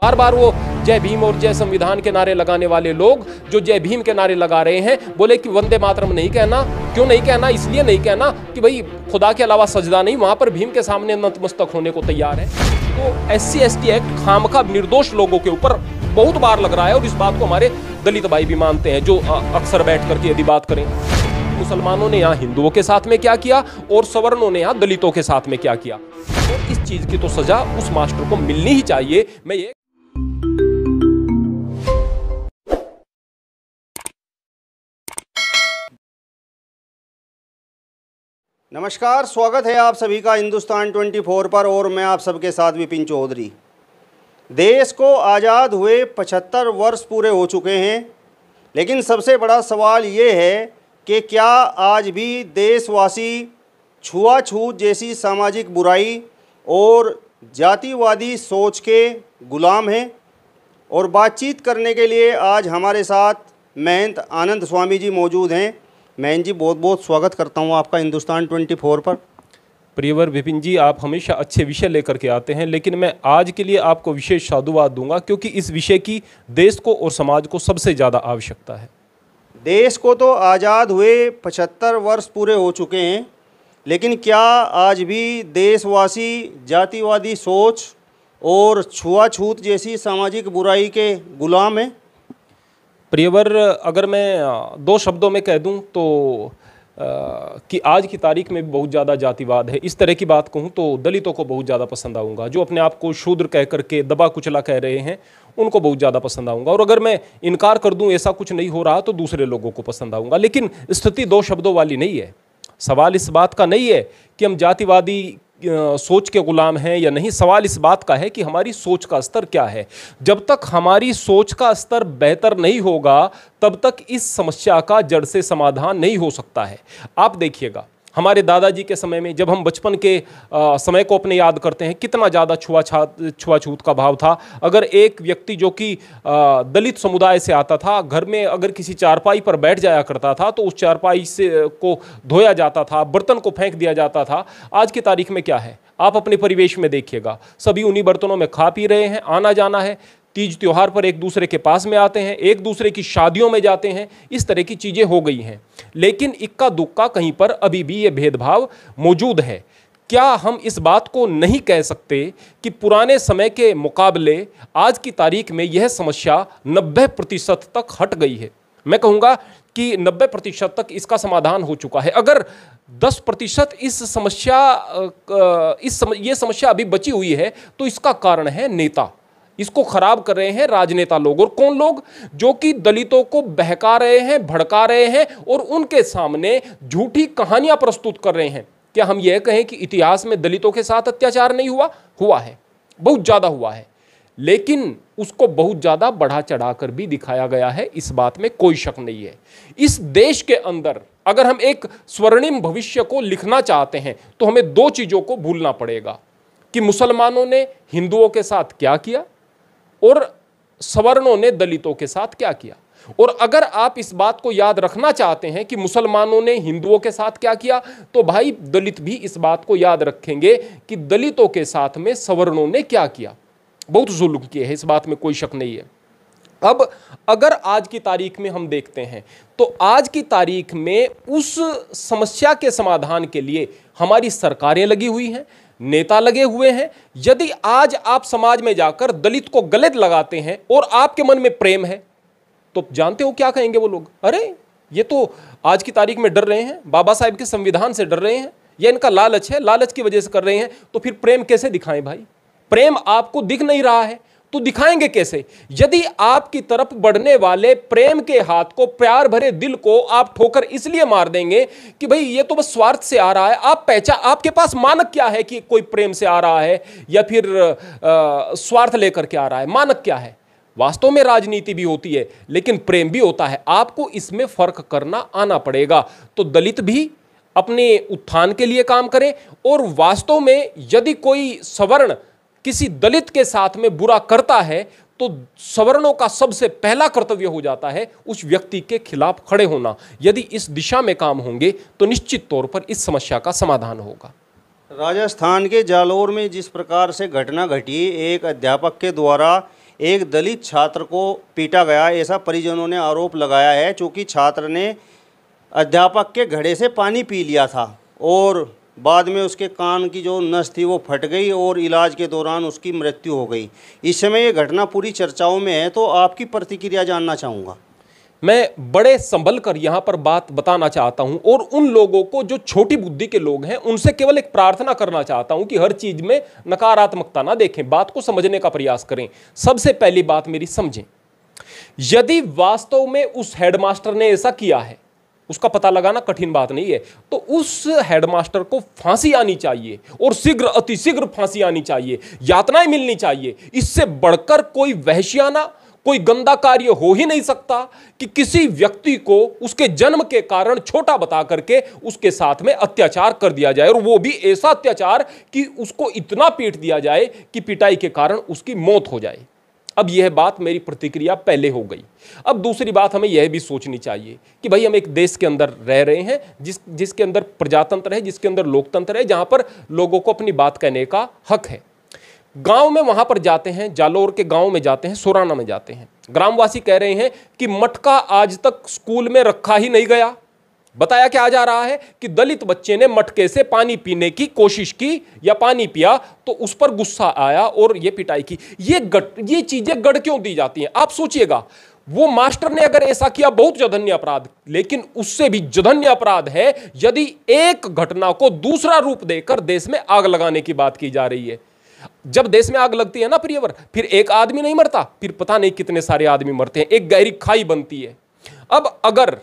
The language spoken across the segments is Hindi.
बार बार वो जय भीम और जय संविधान के नारे लगाने वाले लोग जो जय भीम के नारे लगा रहे हैं, बोले कि वंदे मातरम नहीं कहना। क्यों नहीं कहना? इसलिए नहीं कहना कि भाई खुदा के अलावा सजदा नहीं, वहां पर भीम के सामने नतमस्तक होने को तैयार है। तो SC/ST एक्ट खामखा निर्दोष लोगों के ऊपर बहुत बार लग रहा है, और इस बात को हमारे दलित भाई भी मानते हैं, जो अक्सर बैठ करके यदि बात करें। मुसलमानों ने यहाँ हिंदुओं के साथ में क्या किया और सवर्णों ने यहाँ दलितों के साथ में क्या किया, और इस चीज की तो सजा उस मास्टर को मिलनी ही चाहिए। मैं ये नमस्कार, स्वागत है आप सभी का हिंदुस्तान 24 पर, और मैं आप सबके साथ विपिन चौधरी। देश को आज़ाद हुए 75 वर्ष पूरे हो चुके हैं, लेकिन सबसे बड़ा सवाल ये है कि क्या आज भी देशवासी छुआछूत जैसी सामाजिक बुराई और जातिवादी सोच के गुलाम हैं। और बातचीत करने के लिए आज हमारे साथ महंत आनंद स्वामी जी मौजूद हैं। महंत जी, बहुत बहुत स्वागत करता हूं आपका हिंदुस्तान 24 पर। प्रियवर विपिन जी, आप हमेशा अच्छे विषय लेकर के आते हैं, लेकिन मैं आज के लिए आपको विशेष साधुवाद दूंगा, क्योंकि इस विषय की देश को और समाज को सबसे ज़्यादा आवश्यकता है। देश को तो आज़ाद हुए 75 वर्ष पूरे हो चुके हैं, लेकिन क्या आज भी देशवासी जातिवादी सोच और छुआछूत जैसी सामाजिक बुराई के गुलाम हैं? प्रियवर, अगर मैं दो शब्दों में कह दूं तो कि आज की तारीख में बहुत ज़्यादा जातिवाद है, इस तरह की बात कहूं तो दलितों को बहुत ज़्यादा पसंद आऊँगा। जो अपने आप को शूद्र कह करके दबा कुचला कह रहे हैं, उनको बहुत ज़्यादा पसंद आऊँगा। और अगर मैं इनकार कर दूं ऐसा कुछ नहीं हो रहा, तो दूसरे लोगों को पसंद आऊँगा। लेकिन स्थिति दो शब्दों वाली नहीं है। सवाल इस बात का नहीं है कि हम जातिवादी सोच के गुलाम हैं या नहीं। सवाल इस बात का है कि हमारी सोच का स्तर क्या है। जब तक हमारी सोच का स्तर बेहतर नहीं होगा, तब तक इस समस्या का जड़ से समाधान नहीं हो सकता है। आप देखिएगा, हमारे दादाजी के समय में, जब हम बचपन के समय को अपने याद करते हैं, कितना ज़्यादा छुआछूत का भाव था। अगर एक व्यक्ति जो कि दलित समुदाय से आता था, घर में अगर किसी चारपाई पर बैठ जाया करता था, तो उस चारपाई से को धोया जाता था, बर्तन को फेंक दिया जाता था। आज की तारीख में क्या है, आप अपने परिवेश में देखिएगा, सभी उन्हीं बर्तनों में खा पी रहे हैं, आना जाना है, तीज त्योहार पर एक दूसरे के पास में आते हैं, एक दूसरे की शादियों में जाते हैं। इस तरह की चीज़ें हो गई हैं। लेकिन इक्का दुक्का कहीं पर अभी भी ये भेदभाव मौजूद है। क्या हम इस बात को नहीं कह सकते कि पुराने समय के मुकाबले आज की तारीख में यह समस्या 90% तक हट गई है? मैं कहूँगा कि 90% तक इसका समाधान हो चुका है। अगर 10% ये समस्या अभी बची हुई है, तो इसका कारण है नेता। इसको खराब कर रहे हैं राजनेता लोग। और कौन लोग? जो कि दलितों को बहका रहे हैं, भड़का रहे हैं और उनके सामने झूठी कहानियां प्रस्तुत कर रहे हैं। क्या हम यह कहें कि इतिहास में दलितों के साथ अत्याचार नहीं हुआ? हुआ है, बहुत ज़्यादा हुआ है, लेकिन उसको बहुत ज़्यादा बढ़ा चढ़ाकर भी दिखाया गया है, इस बात में कोई शक नहीं है। इस देश के अंदर अगर हम एक स्वर्णिम भविष्य को लिखना चाहते हैं, तो हमें दो चीज़ों को भूलना पड़ेगा कि मुसलमानों ने हिंदुओं के साथ क्या किया और सवर्णों ने दलितों के साथ क्या किया। और अगर आप इस बात को याद रखना चाहते हैं कि मुसलमानों ने हिंदुओं के साथ क्या किया, तो भाई दलित भी इस बात को याद रखेंगे कि दलितों के साथ में सवर्णों ने क्या किया। बहुत जुल्म किए हैं, इस बात में कोई शक नहीं है। अब अगर आज की तारीख में हम देखते हैं, तो आज की तारीख में उस समस्या के समाधान के लिए हमारी सरकारें लगी हुई हैं, नेता लगे हुए हैं। यदि आज आप समाज में जाकर दलित को गले लगाते हैं और आपके मन में प्रेम है, तो जानते हो क्या कहेंगे वो लोग? अरे ये तो आज की तारीख में डर रहे हैं, बाबा साहेब के संविधान से डर रहे हैं, या इनका लालच है, लालच की वजह से कर रहे हैं। तो फिर प्रेम कैसे दिखाएं भाई? प्रेम आपको दिख नहीं रहा है तो दिखाएंगे कैसे? यदि आपकी तरफ बढ़ने वाले प्रेम के हाथ को, प्यार भरे दिल को आप ठोकर इसलिए मार देंगे कि भाई ये तो बस स्वार्थ से आ रहा है, आपके पास मानक क्या है कि कोई प्रेम से आ रहा है या फिर स्वार्थ लेकर के आ रहा है? मानक क्या है? वास्तव में राजनीति भी होती है, लेकिन प्रेम भी होता है। आपको इसमें फर्क करना आना पड़ेगा। तो दलित भी अपने उत्थान के लिए काम करें, और वास्तव में यदि कोई सवर्ण किसी दलित के साथ में बुरा करता है, तो सवर्णों का सबसे पहला कर्तव्य हो जाता है उस व्यक्ति के खिलाफ खड़े होना। यदि इस दिशा में काम होंगे, तो निश्चित तौर पर इस समस्या का समाधान होगा। राजस्थान के जालोर में जिस प्रकार से घटना घटी, एक अध्यापक के द्वारा एक दलित छात्र को पीटा गया, ऐसा परिजनों ने आरोप लगाया है, चूँकि छात्र ने अध्यापक के घड़े से पानी पी लिया था और बाद में उसके कान की जो नस थी वो फट गई और इलाज के दौरान उसकी मृत्यु हो गई। इस समय ये घटना पूरी चर्चाओं में है, तो आपकी प्रतिक्रिया जानना चाहूँगा। मैं बड़े संभल कर यहाँ पर बात बताना चाहता हूँ और उन लोगों को जो छोटी बुद्धि के लोग हैं उनसे केवल एक प्रार्थना करना चाहता हूँ कि हर चीज में नकारात्मकता ना देखें, बात को समझने का प्रयास करें। सबसे पहली बात मेरी समझें, यदि वास्तव में उस हेडमास्टर ने ऐसा किया है, उसका पता लगाना कठिन बात नहीं है, तो उस हेडमास्टर को फांसी आनी चाहिए और शीघ्र, अतिशीघ्र फांसी आनी चाहिए, यातनाएं मिलनी चाहिए। इससे बढ़कर कोई वहशियाना, कोई गंदा कार्य हो ही नहीं सकता कि किसी व्यक्ति को उसके जन्म के कारण छोटा बता करके उसके साथ में अत्याचार कर दिया जाए, और वो भी ऐसा अत्याचार कि उसको इतना पीट दिया जाए कि पिटाई के कारण उसकी मौत हो जाए। अब यह बात, मेरी प्रतिक्रिया पहले हो गई। अब दूसरी बात हमें यह भी सोचनी चाहिए कि भाई हम एक देश के अंदर रह रहे हैं जिसके अंदर प्रजातंत्र है, जिसके अंदर लोकतंत्र है, जहां पर लोगों को अपनी बात कहने का हक है। गांव में वहां पर जाते हैं, जालोर के गांव में जाते हैं, सोराना में जाते हैं, ग्रामवासी कह रहे हैं कि मटका आज तक स्कूल में रखा ही नहीं गया। बताया क्या जा रहा है कि दलित बच्चे ने मटके से पानी पीने की कोशिश की या पानी पिया तो उस पर गुस्सा आया और ये पिटाई की। ये चीजें गढ़ क्यों दी जाती हैं? आप सोचिएगा, वो मास्टर ने अगर ऐसा किया, बहुत जघन्य अपराध, लेकिन उससे भी जघन्य अपराध है यदि एक घटना को दूसरा रूप देकर देश में आग लगाने की बात की जा रही है। जब देश में आग लगती है ना प्रियवर, फिर एक आदमी नहीं मरता, फिर पता नहीं कितने सारे आदमी मरते हैं, एक गहरी खाई बनती है। अब अगर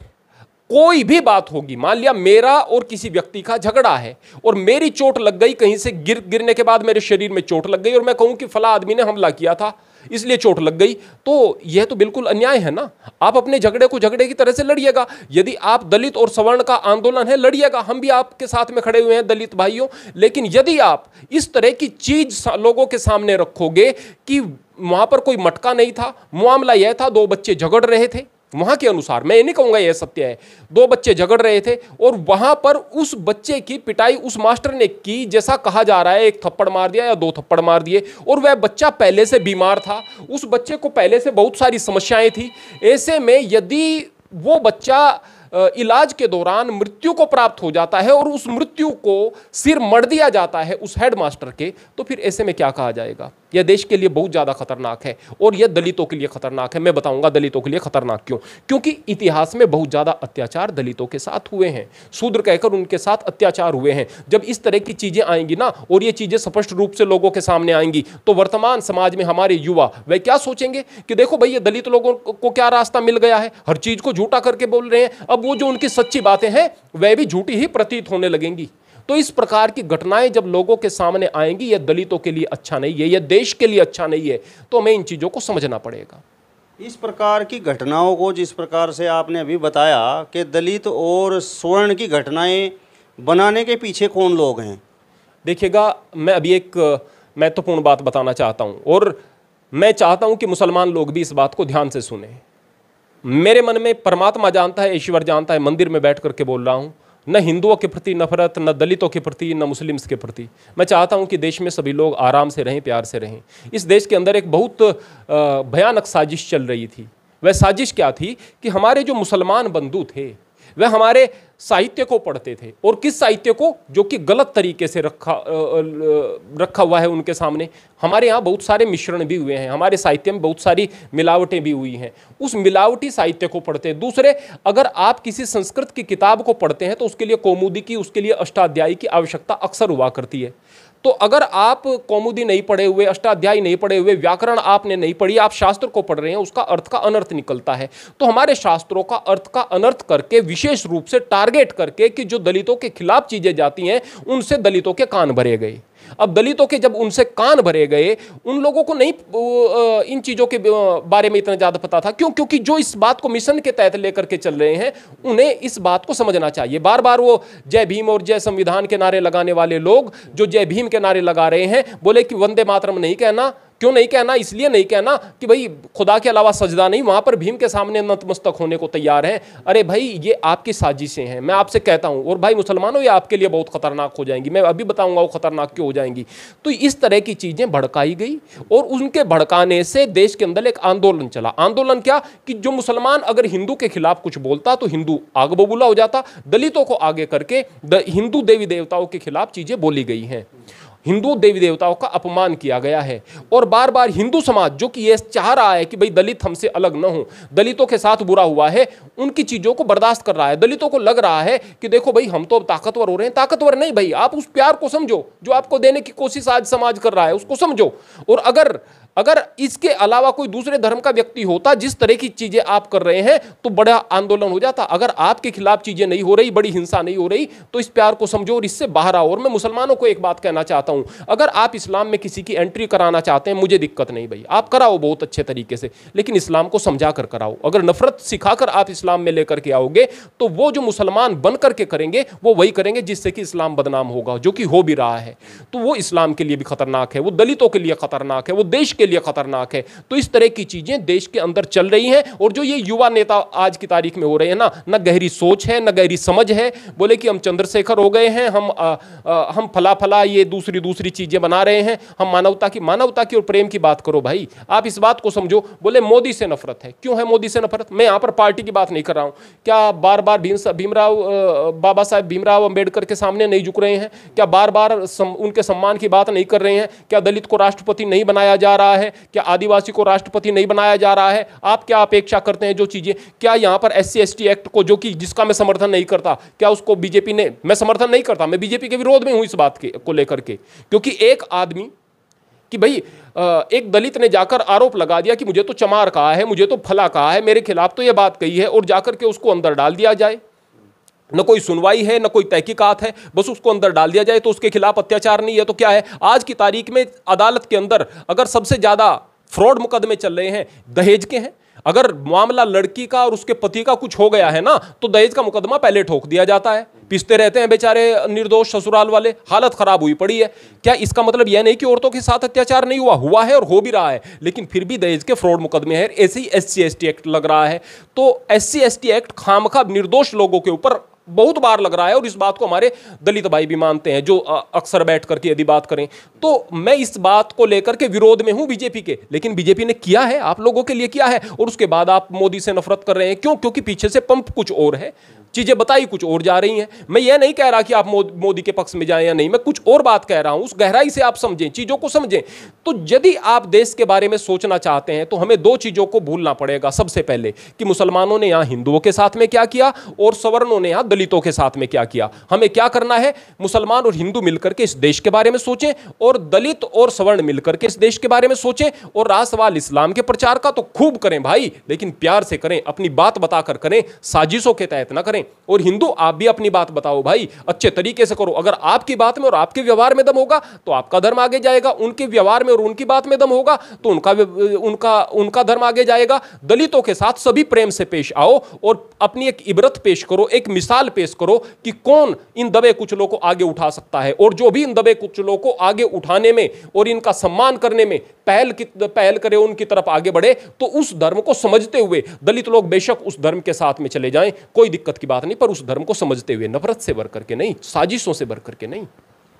कोई भी बात होगी, मान लिया मेरा और किसी व्यक्ति का झगड़ा है और मेरी चोट लग गई, कहीं से गिरने के बाद मेरे शरीर में चोट लग गई और मैं कहूं कि फला आदमी ने हमला किया था इसलिए चोट लग गई, तो यह तो बिल्कुल अन्याय है ना। आप अपने झगड़े को झगड़े की तरह से लड़िएगा। यदि आप दलित और सवर्ण का आंदोलन है, लड़िएगा, हम भी आपके साथ में खड़े हुए हैं दलित भाइयों। लेकिन यदि आप इस तरह की चीज लोगों के सामने रखोगे कि वहां पर कोई मटका नहीं था, मामला यह था दो बच्चे झगड़ रहे थे, वहां के अनुसार, मैं ये नहीं कहूंगा यह सत्य है, दो बच्चे झगड़ रहे थे और वहां पर उस बच्चे की पिटाई उस मास्टर ने की, जैसा कहा जा रहा है, एक थप्पड़ मार दिया या दो थप्पड़ मार दिए, और वह बच्चा पहले से बीमार था, उस बच्चे को पहले से बहुत सारी समस्याएं थी। ऐसे में यदि वो बच्चा इलाज के दौरान मृत्यु को प्राप्त हो जाता है और उस मृत्यु को सिर मढ़ दिया जाता है उस हेडमास्टर के, तो फिर ऐसे में क्या कहा जाएगा? यह देश के लिए बहुत ज़्यादा खतरनाक है और यह दलितों के लिए खतरनाक है। मैं बताऊंगा दलितों के लिए खतरनाक क्यों। क्योंकि इतिहास में बहुत ज़्यादा अत्याचार दलितों के साथ हुए हैं, शूद्र कहकर उनके साथ अत्याचार हुए हैं। जब इस तरह की चीज़ें आएंगी ना और ये चीज़ें स्पष्ट रूप से लोगों के सामने आएंगी, तो वर्तमान समाज में हमारे युवा वे क्या सोचेंगे कि देखो भाई, ये दलित लोगों को क्या रास्ता मिल गया है, हर चीज़ को झूठा करके बोल रहे हैं। अब वो जो उनकी सच्ची बातें हैं वह भी झूठी ही प्रतीत होने लगेंगी। तो इस प्रकार की घटनाएं जब लोगों के सामने आएंगी, यह दलितों के लिए अच्छा नहीं है, यह देश के लिए अच्छा नहीं है, तो हमें इन चीज़ों को समझना पड़ेगा। इस प्रकार की घटनाओं को, जिस प्रकार से आपने अभी बताया कि दलित और स्वर्ण की घटनाएं बनाने के पीछे कौन लोग हैं, देखिएगा, मैं अभी एक महत्वपूर्ण बात बताना चाहता हूं और मैं चाहता हूं कि मुसलमान लोग भी इस बात को ध्यान से सुने। मेरे मन में परमात्मा जानता है, ईश्वर जानता है, मंदिर में बैठ करके बोल रहा हूं, न हिंदुओं के प्रति नफरत, न दलितों के प्रति, न मुस्लिम्स के प्रति। मैं चाहता हूं कि देश में सभी लोग आराम से रहें, प्यार से रहें। इस देश के अंदर एक बहुत भयानक साजिश चल रही थी। वह साजिश क्या थी कि हमारे जो मुसलमान बंधु थे वह हमारे साहित्य को पढ़ते थे, और किस साहित्य को? जो कि गलत तरीके से रखा हुआ है उनके सामने। हमारे यहाँ बहुत सारे मिश्रण भी हुए हैं, हमारे साहित्य में बहुत सारी मिलावटें भी हुई हैं, उस मिलावटी साहित्य को पढ़ते हैं। दूसरे, अगर आप किसी संस्कृत की किताब को पढ़ते हैं तो उसके लिए कौमुदी की, उसके लिए अष्टाध्यायी की आवश्यकता अक्सर हुआ करती है। तो अगर आप कौमुदी नहीं पढ़े हुए, अष्टाध्यायी नहीं पढ़े हुए, व्याकरण आपने नहीं पढ़ी, आप शास्त्र को पढ़ रहे हैं, उसका अर्थ का अनर्थ निकलता है। तो हमारे शास्त्रों का अर्थ का अनर्थ करके, विशेष रूप से टारगेट करके कि जो दलितों के खिलाफ चीजें जाती हैं, उनसे दलितों के कान भरे गए। अब दलितों के जब उनसे कान भरे गए, उन लोगों को नहीं इन चीज़ों के बारे में इतना ज़्यादा पता था। क्यों? क्योंकि जो इस बात को मिशन के तहत लेकर के चल रहे हैं, उन्हें इस बात को समझना चाहिए। बार बार वो जय भीम और जय संविधान के नारे लगाने वाले लोग, जो जय भीम के नारे लगा रहे हैं, बोले कि वंदे मातरम नहीं कहना, क्यों नहीं कहना? इसलिए नहीं कहना कि भाई खुदा के अलावा सजदा नहीं, वहां पर भीम के सामने नतमस्तक होने को तैयार हैं। अरे भाई ये आपकी साजिशें हैं, मैं आपसे कहता हूं। और भाई मुसलमानों, ये आपके लिए बहुत खतरनाक हो जाएंगी, मैं अभी बताऊंगा वो खतरनाक क्यों हो जाएंगी। तो इस तरह की चीजें भड़काई गई और उनके भड़काने से देश के अंदर एक आंदोलन चला। आंदोलन क्या कि जो मुसलमान अगर हिंदू के खिलाफ कुछ बोलता तो हिंदू आग बबूला हो जाता। दलितों को आगे करके हिंदू देवी देवताओं के खिलाफ चीजें बोली गई हैं, हिंदू देवी देवताओं का अपमान किया गया है। और बार बार हिंदू समाज जो कि ये चाह रहा है कि भाई दलित हमसे अलग न हो, दलितों के साथ बुरा हुआ है, उनकी चीजों को बर्दाश्त कर रहा है। दलितों को लग रहा है कि देखो भाई हम तो ताकतवर हो रहे हैं। ताकतवर नहीं भाई, आप उस प्यार को समझो जो आपको देने की कोशिश आज समाज कर रहा है, उसको समझो। और अगर इसके अलावा कोई दूसरे धर्म का व्यक्ति होता जिस तरह की चीजें आप कर रहे हैं तो बड़ा आंदोलन हो जाता। अगर आपके खिलाफ चीजें नहीं हो रही, बड़ी हिंसा नहीं हो रही, तो इस प्यार को समझो और इससे बाहर आओ। और मैं मुसलमानों को एक बात कहना चाहता हूं, अगर आप इस्लाम में किसी की एंट्री कराना चाहते हैं, मुझे दिक्कत नहीं भाई, आप कराओ बहुत अच्छे तरीके से, लेकिन इस्लाम को समझा कर कराओ। अगर नफरत सिखाकर आप इस्लाम में लेकर के आओगे तो वो जो मुसलमान बन करके करेंगे वो वही करेंगे जिससे कि इस्लाम बदनाम होगा, जो कि हो भी रहा है। तो वो इस्लाम के लिए भी खतरनाक है, वो दलितों के लिए खतरनाक है, वो देश के लिए खतरनाक है। तो इस तरह की चीजें देश के अंदर चल रही हैं। और जो ये युवा नेता आज की तारीख में हो रहे हैं ना गहरी सोच है, न गहरी समझ है। बोले कि हम चंद्रशेखर हो गए हैं, हम फला फला ये दूसरी चीजें बना रहे हैं, हम मानवता की और प्रेम की बात करो भाई। आप इस बात को समझो। बोले मोदी से नफरत है, क्यों है मोदी से नफरत? मैं यहां पर पार्टी की बात नहीं कर रहा हूं। क्या बार बार बाबा साहेब भीमराव अंबेडकर के सामने नहीं झुक रहे हैं? क्या बार बार उनके सम्मान की बात नहीं कर रहे हैं? क्या दलित को राष्ट्रपति नहीं बनाया जा रहा है? क्या आदिवासी को राष्ट्रपति नहीं बनाया जा रहा है? आप क्या अपेक्षा करते हैं जो चीजें? क्या यहां पर SC ST एक्ट को, जो कि जिसका मैं समर्थन नहीं करता, क्या उसको बीजेपी ने, मैं समर्थन नहीं करता, मैं बीजेपी के विरोध में हूं इस बात को लेकर के। क्योंकि एक आदमी कि भाई एक दलित ने जाकर आरोप लगा दिया कि मुझे तो चमार कहा है, मुझे तो फला कहा है, मेरे खिलाफ तो यह बात कही है, और जाकर के उसको अंदर डाल दिया जाए। न कोई सुनवाई है, न कोई तहकीकात है, बस उसको अंदर डाल दिया जाए। तो उसके खिलाफ अत्याचार नहीं है तो क्या है? आज की तारीख में अदालत के अंदर अगर सबसे ज्यादा फ्रॉड मुकदमे चल रहे हैं दहेज के हैं। अगर मामला लड़की का और उसके पति का कुछ हो गया है ना, तो दहेज का मुकदमा पहले ठोक दिया जाता है। पिसते रहते हैं बेचारे निर्दोष ससुराल वाले, हालत खराब हुई पड़ी है। क्या इसका मतलब यह नहीं कि औरतों के साथ अत्याचार नहीं हुआ है और हो भी रहा है, लेकिन फिर भी दहेज के फ्रॉड मुकदमे हैं। ऐसे ही SC ST एक्ट लग रहा है। तो SC ST एक्ट खामखा निर्दोष लोगों के ऊपर बहुत बार लग रहा है। और इस बात को हमारे दलित भाई भी मानते हैं, जो अक्सर बैठ करके यदि बात करें। तो मैं इस बात को लेकर के विरोध में हूं बीजेपी के, लेकिन बीजेपी ने किया है, आप लोगों के लिए किया है, और उसके बाद आप मोदी से नफरत कर रहे हैं। क्यों? क्योंकि पीछे से पंप कुछ और है, चीजें बताई कुछ और जा रही हैं। मैं ये नहीं कह रहा कि आप मोदी के पक्ष में जाएं या नहीं, मैं कुछ और बात कह रहा हूं। उस गहराई से आप समझें, चीजों को समझें। तो यदि आप देश के बारे में सोचना चाहते हैं तो हमें दो चीजों को भूलना पड़ेगा। सबसे पहले कि मुसलमानों ने यहां हिंदुओं के साथ में क्या किया और सवर्णों ने यहां दलितों के साथ में क्या किया। हमें क्या करना है? मुसलमान और हिंदू मिलकर के इस देश के बारे में सोचें, और दलित और सवर्ण मिलकर के इस देश के बारे में सोचें। और रहा सवाल इस्लाम के प्रचार का, तो खूब करें भाई, लेकिन प्यार से करें, अपनी बात बताकर करें, साजिशों के तहत ना करें। और हिंदू आप भी अपनी बात बताओ भाई, अच्छे तरीके से करो। अगर आपकी बात में और आपके व्यवहार में दम होगा तो आपका धर्म आगे जाएगा, उनके व्यवहार में और उनकी बात में दम होगा तो उनका धर्म आगे जाएगा। दलितों के साथ सभी प्रेम से पेश आओ और अपनी एक इबरत पेश करो, एक मिसाल पेश करो कि कौन इन दबे कुचलों को आगे उठा सकता है। और जो भी इन दबे कुचलों को आगे उठाने में और इनका सम्मान करने में पहल करे, उनकी तरफ आगे बढ़े, तो उस धर्म को समझते हुए दलित लोग बेशक उस धर्म के साथ में चले जाएं, कोई दिक्कत की बात नहीं, पर उस धर्म को समझते हुए, नफरत से भर करके नहीं, साजिशों से भर करके नहीं।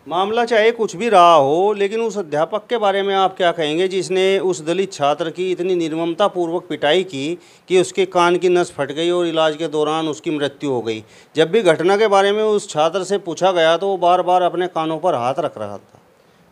मामला चाहे कुछ भी रहा हो, लेकिन उस अध्यापक के बारे में आप क्या कहेंगे जिसने उस दलित छात्र की इतनी निर्ममता पूर्वक पिटाई की कि उसके कान की नस फट गई और इलाज के दौरान उसकी मृत्यु हो गई। जब भी घटना के बारे में उस छात्र से पूछा गया तो वो बार बार अपने कानों पर हाथ रख रहा था।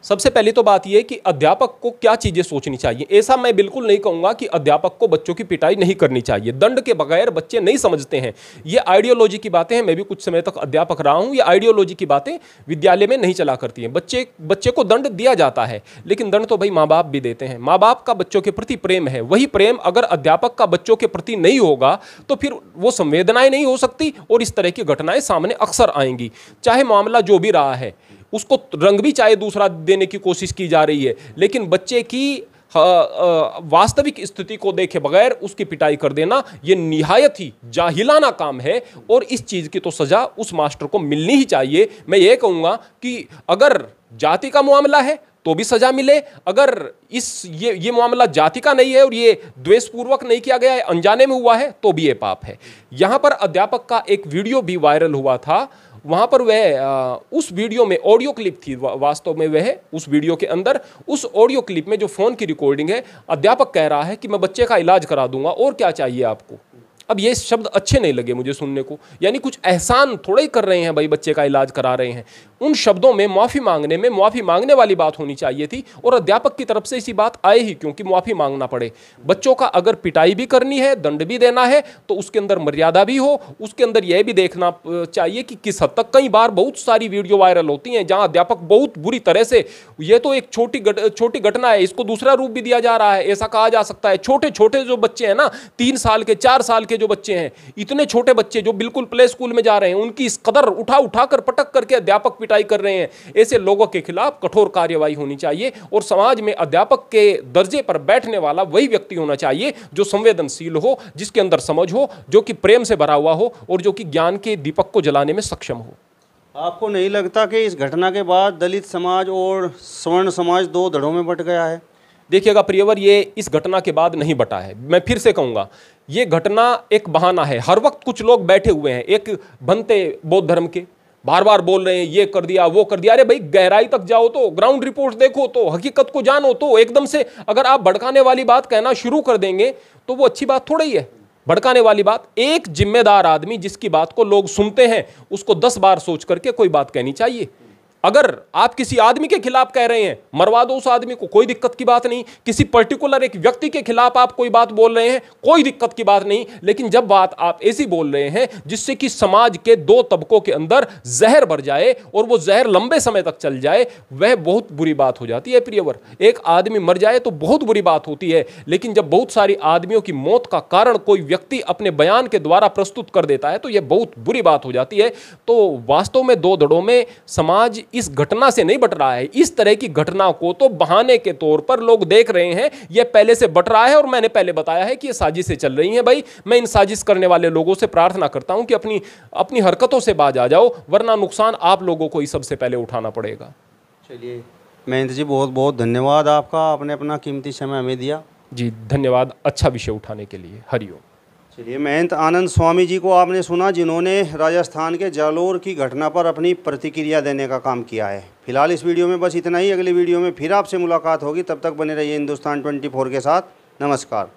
सबसे पहली तो बात यह कि अध्यापक को क्या चीजें सोचनी चाहिए। ऐसा मैं बिल्कुल नहीं कहूंगा कि अध्यापक को बच्चों की पिटाई नहीं करनी चाहिए। दंड के बगैर बच्चे नहीं समझते हैं। ये आइडियोलॉजी की बातें हैं। मैं भी कुछ समय तक अध्यापक रहा हूं। ये आइडियोलॉजी की बातें विद्यालय में नहीं चला करती हैं। बच्चे को दंड दिया जाता है, लेकिन दंड तो भाई माँ बाप भी देते हैं। माँ बाप का बच्चों के प्रति प्रेम है, वही प्रेम अगर अध्यापक का बच्चों के प्रति नहीं होगा तो फिर वो संवेदनाएं नहीं हो सकती और इस तरह की घटनाएं सामने अक्सर आएंगी। चाहे मामला जो भी रहा है, उसको रंग भी चाहे दूसरा देने की कोशिश की जा रही है, लेकिन बच्चे की वास्तविक स्थिति को देखे बगैर उसकी पिटाई कर देना यह निहायत ही जाहिलाना काम है। और इस चीज की तो सजा उस मास्टर को मिलनी ही चाहिए। मैं ये कहूंगा कि अगर जाति का मामला है तो भी सजा मिले। अगर ये मामला जाति का नहीं है और ये द्वेषपूर्वक नहीं किया गया है, अनजाने में हुआ है, तो भी ये पाप है। यहां पर अध्यापक का एक वीडियो भी वायरल हुआ था। वहां पर वह उस वीडियो में ऑडियो क्लिप थी, वास्तव में वह उस वीडियो के अंदर उस ऑडियो क्लिप में जो फोन की रिकॉर्डिंग है, अध्यापक कह रहा है कि मैं बच्चे का इलाज करा दूंगा और क्या चाहिए आपको। अब ये शब्द अच्छे नहीं लगे मुझे सुनने को, यानी कुछ एहसान थोड़ा ही कर रहे हैं भाई, बच्चे का इलाज करा रहे हैं। उन शब्दों में माफ़ी मांगने वाली बात होनी चाहिए थी और अध्यापक की तरफ से इसी बात आए ही क्योंकि माफ़ी मांगना पड़े। बच्चों का अगर पिटाई भी करनी है, दंड भी देना है, तो उसके अंदर मर्यादा भी हो। उसके अंदर यह भी देखना चाहिए कि किस हद तक, कई बार बहुत सारी वीडियो वायरल होती हैं जहां अध्यापक बहुत बुरी तरह से, यह तो एक छोटी घटना है, इसको दूसरा रूप भी दिया जा रहा है, ऐसा कहा जा सकता है। छोटे छोटे जो बच्चे हैं ना, 3 साल के 4 साल के जो बच्चे हैं, इतने छोटे बच्चे जो बिल्कुल प्ले स्कूल में जा रहे हैं, उनकी इस कदर उठा कर पटक करके अध्यापक पिटाई कर रहे हैं। ऐसे लोगों के खिलाफ कठोर कार्यवाही होनी चाहिए और समाज में अध्यापक के दर्जे पर बैठने वाला वही व्यक्ति होना चाहिए जो संवेदनशील हो, जिसके अंदर समझ हो, जो कि प्रेम से भरा हुआ हो और जो कि ज्ञान के दीपक को जलाने में सक्षम हो। आपको नहीं लगता कि इस घटना के बाद दलित समाज और सवर्ण समाज 2 धड़ों में बंट गया है? देखिएगा प्रियवर, ये इस घटना के बाद नहीं बटा है। मैं फिर से कहूंगा, ये घटना एक बहाना है। हर वक्त कुछ लोग बैठे हुए हैं, एक बनते बौद्ध धर्म के, बार बार बोल रहे हैं ये कर दिया वो कर दिया। अरे भाई, गहराई तक जाओ तो, ग्राउंड रिपोर्ट देखो तो, हकीकत को जानो तो। एकदम से अगर आप भड़काने वाली बात कहना शुरू कर देंगे तो वो अच्छी बात थोड़ी है। भड़काने वाली बात, एक जिम्मेदार आदमी जिसकी बात को लोग सुनते हैं उसको 10 बार सोच करके कोई बात कहनी चाहिए। अगर आप किसी आदमी के खिलाफ कह रहे हैं, मरवा दो उस आदमी को, कोई दिक्कत की बात नहीं। किसी पर्टिकुलर एक व्यक्ति के खिलाफ आप कोई बात बोल रहे हैं, कोई दिक्कत की बात नहीं। लेकिन जब बात आप ऐसी बोल रहे हैं जिससे कि समाज के 2 तबकों के अंदर जहर भर जाए और वो जहर लंबे समय तक चल जाए, वह बहुत बुरी बात हो जाती है प्रियवर। एक आदमी मर जाए तो बहुत बुरी बात होती है, लेकिन जब बहुत सारी आदमियों की मौत का कारण कोई व्यक्ति अपने बयान के द्वारा प्रस्तुत कर देता है तो यह बहुत बुरी बात हो जाती है। तो वास्तव में 2 धड़ों में समाज इस घटना से नहीं बट रहा है। इस तरह की घटना को तो बहाने के तौर पर लोग देख रहे हैं, यह पहले से बट रहा है। और मैंने पहले बताया है कि ये साजिशें चल रही हैं। भाई, मैं इन साजिश करने वाले लोगों से प्रार्थना करता हूं कि अपनी हरकतों से बाज आ जाओ, वरना नुकसान आप लोगों को ही सबसे पहले उठाना पड़ेगा। चलिए महेंद्र जी, बहुत बहुत धन्यवाद आपका, आपने अपना कीमती समय हमें दिया। जी धन्यवाद, अच्छा विषय उठाने के लिए। हरिओम। चलिए, महंत आनंद स्वामी जी को आपने सुना, जिन्होंने राजस्थान के जालोर की घटना पर अपनी प्रतिक्रिया देने का काम किया है। फिलहाल इस वीडियो में बस इतना ही। अगली वीडियो में फिर आपसे मुलाकात होगी, तब तक बने रहिए हिंदुस्तान 24 के साथ। नमस्कार।